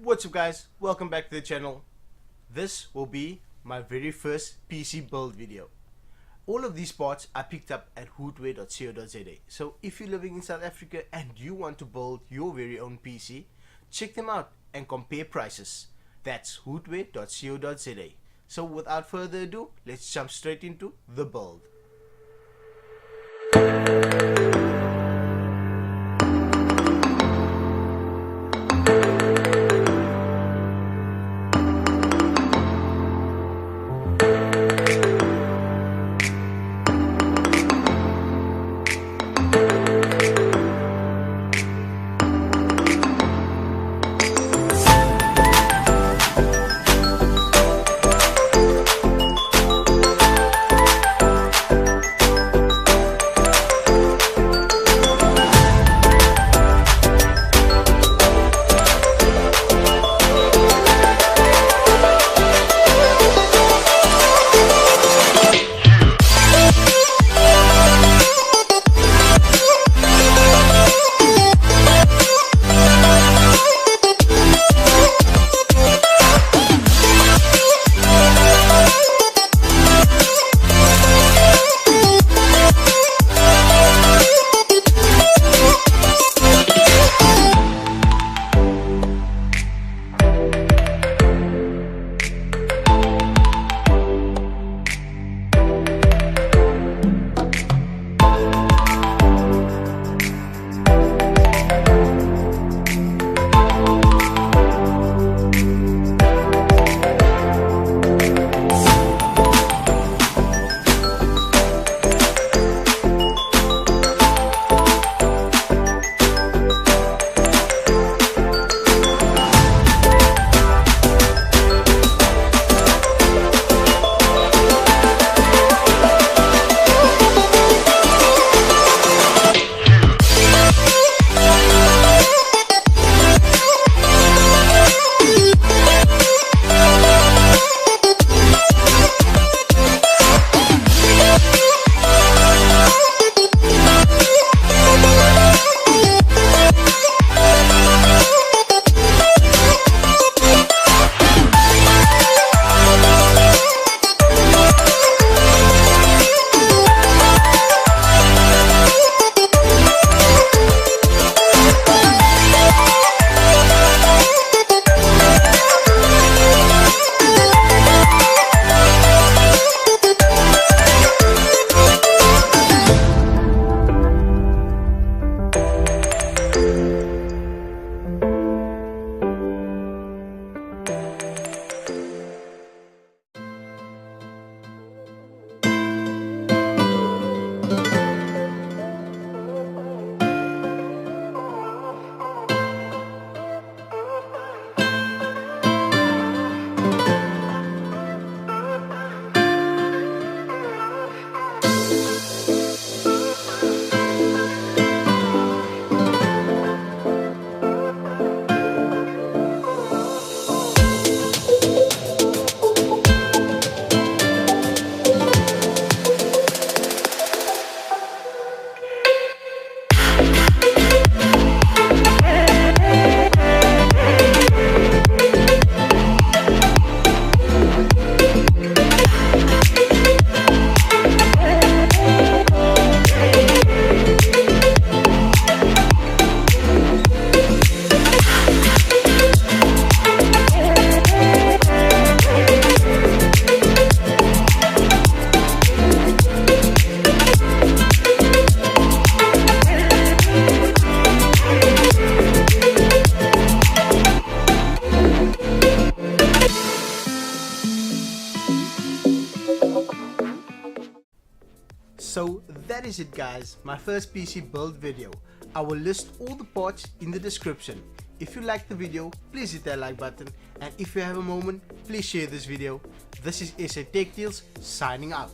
What's up guys, welcome back to the channel. This will be my very first PC build video. All of these parts I picked up at hoodware.co.za. So if you're living in South Africa and you want to build your very own PC, check them out and compare prices. That's hoodware.co.za. So without further ado, let's jump straight into the build. So that is it guys, my first PC build video. I will list all the parts in the description. If you like the video, please hit that like button, and if you have a moment, please share this video. This is SA Tech Deals signing out.